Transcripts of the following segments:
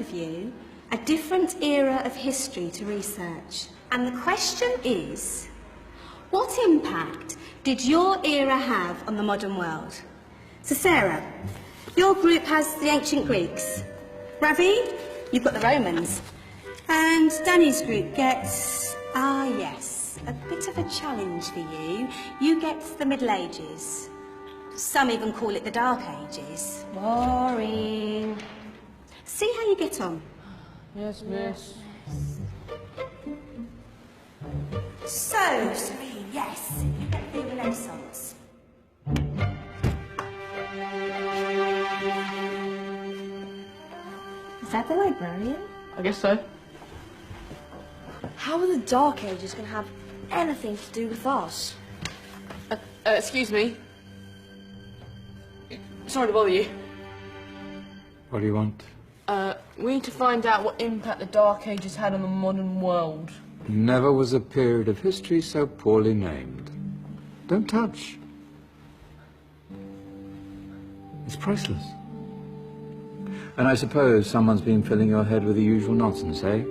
of you a different era of history to research. And the question is, what impact did your era have on the modern world? So Sarah, your group has the ancient Greeks. Ravi, you've got the Romans. And Danny's group gets, yes, a bit of a challenge for you. You get the Middle Ages. Some even call it the Dark Ages. Boring. See how you get on. Yes, miss. So, Serene, yes, you get the Renaissance. Is that the librarian? I guess so. How are the Dark Ages going to have anything to do with us? Excuse me. Sorry to bother you. What do you want? We need to find out what impact the Dark Ages had on the modern world. Never was a period of history so poorly named. Don't touch. It's priceless. And I suppose someone's been filling your head with the usual nonsense, eh?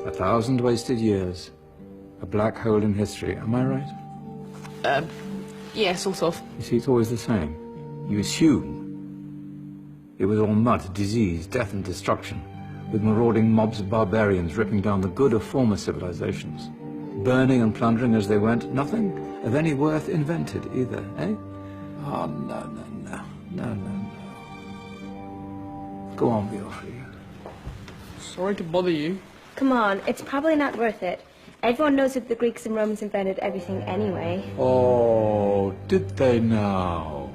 1,000 wasted years. A black hole in history, am I right? Yeah, sort of. You see, it's always the same. You assume it was all mud, disease, death and destruction, with marauding mobs of barbarians ripping down the good of former civilizations, burning and plundering as they went. Nothing of any worth invented either, eh? Oh, no. Go on, Beorhtric. Sorry to bother you. Come on, it's probably not worth it. Everyone knows that the Greeks and Romans invented everything anyway. Oh, did they now?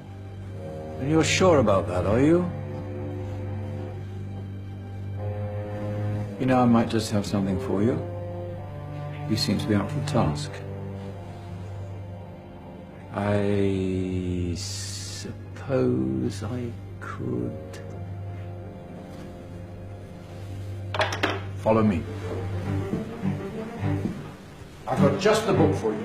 And you're sure about that, are you? You know, I might just have something for you. You seem to be up for the task. I suppose I could... Follow me. I've got just the book for you.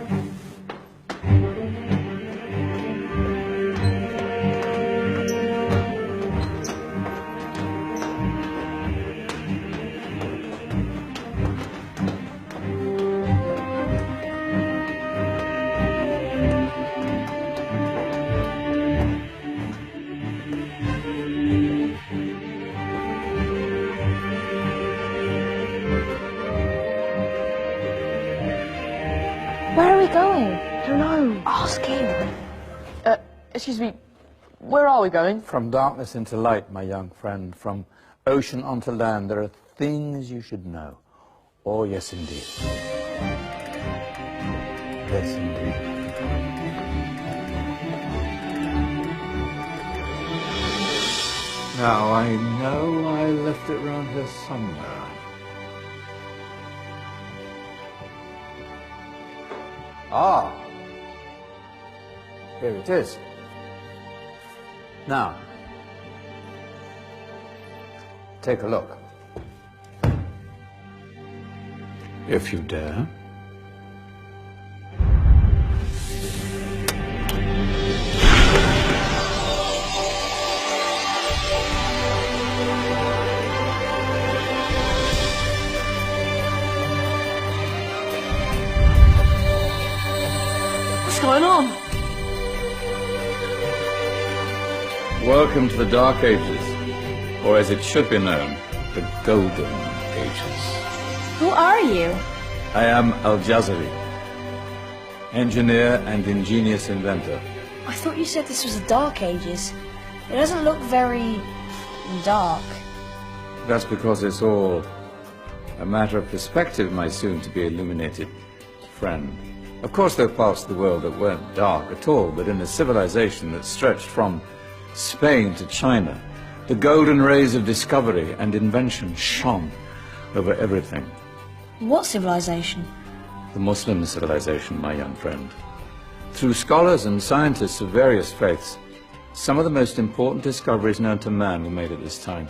Where are we going? I don't know. Ask him. Excuse me, where are we going? From darkness into light, my young friend. From ocean onto land. There are things you should know. Oh, yes, indeed. Yes, indeed. Now, I know I left it round here somewhere. Ah, here it is. Now, take a look. If you dare. What's going on? Welcome to the Dark Ages, or as it should be known, the Golden Ages. Who are you? I am Al-Jazari, engineer and ingenious inventor. I thought you said this was the Dark Ages. It doesn't look very... dark. That's because it's all a matter of perspective, my soon-to-be illuminated friend. Of course, there are parts of the world that weren't dark at all, but in a civilization that stretched from Spain to China, the golden rays of discovery and invention shone over everything. What civilization? The Muslim civilization, my young friend. Through scholars and scientists of various faiths, some of the most important discoveries known to man were made at this time.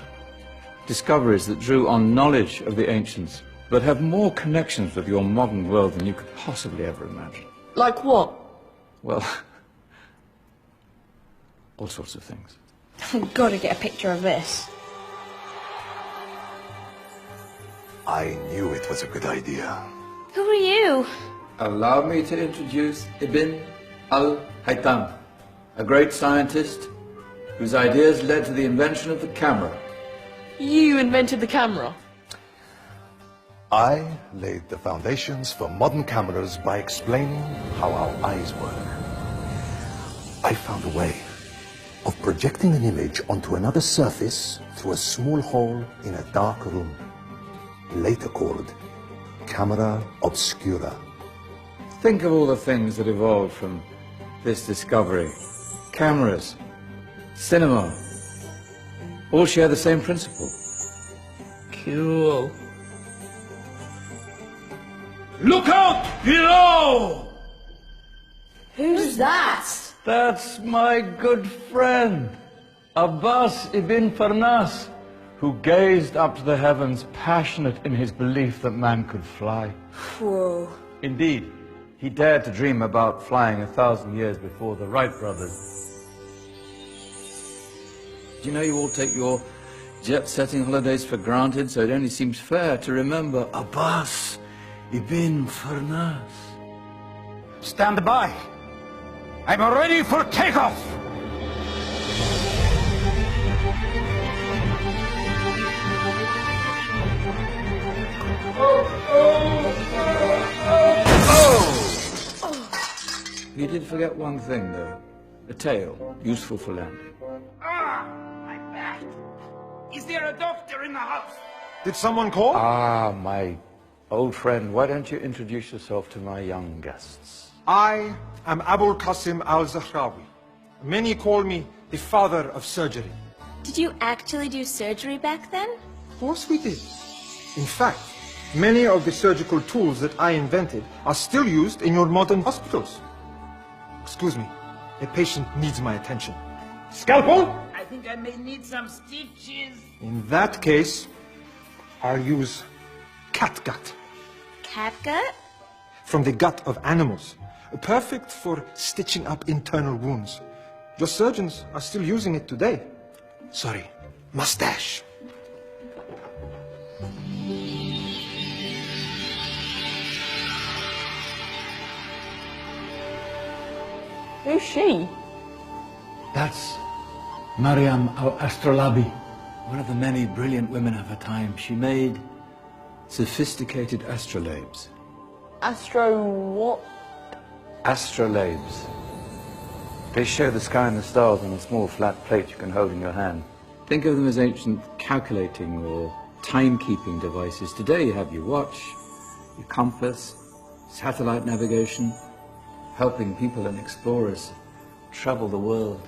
Discoveries that drew on knowledge of the ancients, but have more connections with your modern world than you could possibly ever imagine. Like what? Well, all sorts of things. I've got to get a picture of this. I knew it was a good idea. Who are you? Allow me to introduce Ibn al-Haytham, a great scientist whose ideas led to the invention of the camera. You invented the camera. I laid the foundations for modern cameras by explaining how our eyes work. I found a way of projecting an image onto another surface through a small hole in a dark room, later called camera obscura. Think of all the things that evolved from this discovery. Cameras, cinema, all share the same principle. Cool. Look out below! Who's that? That's my good friend, Abbas ibn Farnas, who gazed up to the heavens, passionate in his belief that man could fly. Whoa. Indeed, he dared to dream about flying 1,000 years before the Wright brothers. Do you know you all take your jet-setting holidays for granted, so it only seems fair to remember Abbas ibn Farnas. Stand by. I'm ready for takeoff. You did forget one thing, though. A tail, useful for landing. My back. Is there a doctor in the house? Did someone call? Ah, my old friend, why don't you introduce yourself to my young guests? I am Abul Qasim al-Zahrawi. Many call me the father of surgery. Did you actually do surgery back then? Of course we did. In fact, many of the surgical tools that I invented are still used in your modern hospitals. Excuse me, a patient needs my attention. Scalpel? I think I may need some stitches. In that case, I'll use catgut Catgut? from the gut of animals. Perfect for stitching up internal wounds. Your surgeons are still using it today. Sorry, mustache. Who's she? That's Maryam al-Astrolabi, one of the many brilliant women of her time. She made sophisticated astrolabes. Astro what? Astrolabes. They show the sky and the stars on a small flat plate you can hold in your hand. Think of them as ancient calculating or timekeeping devices. Today you have your watch, your compass, satellite navigation, helping people and explorers travel the world.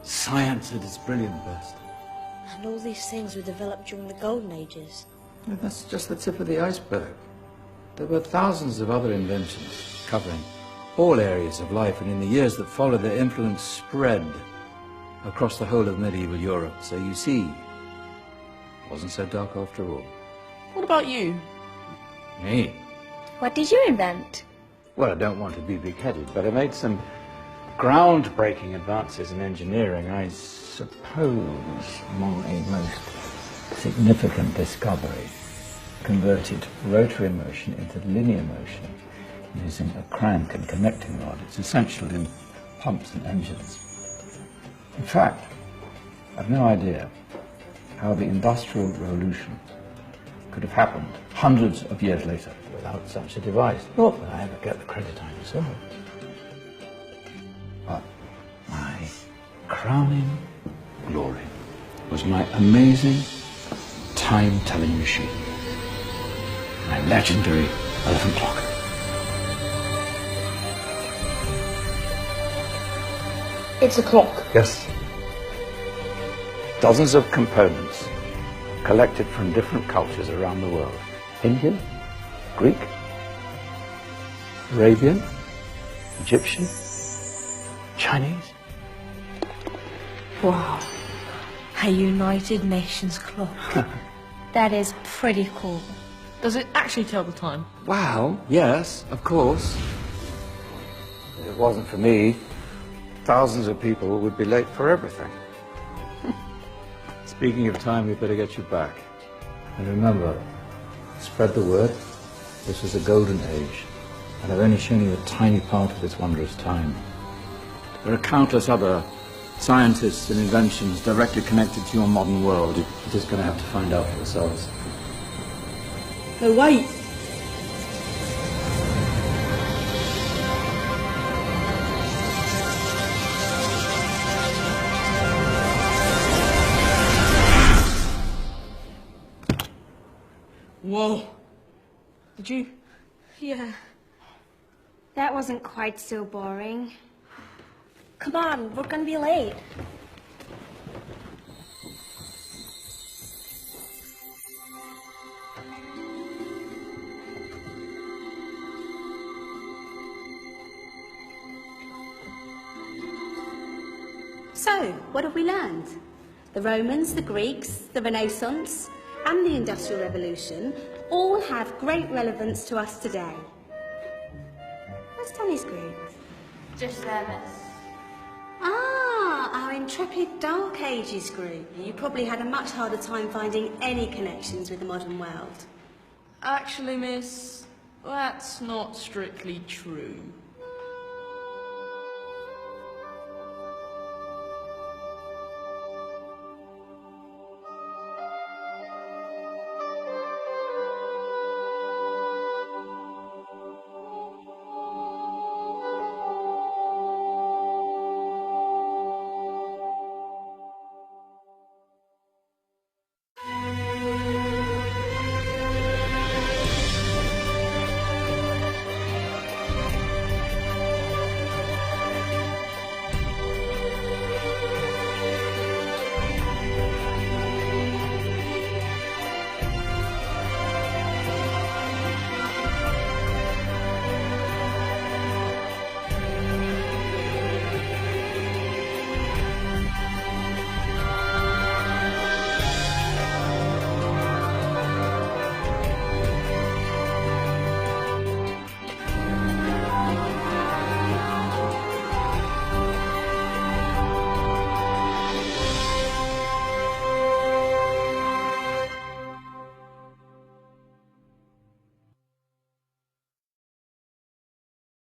Science at its brilliant best. And all these things were developed during the Golden Ages. That's just the tip of the iceberg. There were thousands of other inventions covering all areas of life, and in the years that followed, their influence spread across the whole of medieval Europe. So you see, it wasn't so dark after all. What about you? Me? What did you invent? Well, I don't want to be big-headed, but I made some groundbreaking advances in engineering. I suppose my most significant discovery converted rotary motion into linear motion using a crank and connecting rod. It's essential in pumps and engines. In fact, I've no idea how the Industrial Revolution could have happened hundreds of years later without such a device. Not that I ever get the credit I deserve. But my crowning glory was my amazing time-telling machine, my legendary elephant clock. It's a clock. Yes. Dozens of components collected from different cultures around the world. Indian, Greek, Arabian, Egyptian, Chinese. Wow. A United Nations clock. That is pretty cool. Does it actually tell the time? Well, yes, of course. If it wasn't for me, thousands of people would be late for everything. Speaking of time, we better get you back. And remember, spread the word. This was a golden age, and I've only shown you a tiny part of this wondrous time. There are countless other scientists and inventions directly connected to your modern world. You're just going to have to find out for yourselves. No, wait. Whoa. Did you? Yeah. That wasn't quite so boring. Come on, we're gonna be late. So, what have we learned? The Romans, the Greeks, the Renaissance, and the Industrial Revolution all have great relevance to us today. Where's Tony's group? Just there, miss. Ah, our intrepid Dark Ages group. You probably had a much harder time finding any connections with the modern world. Actually, miss, that's not strictly true.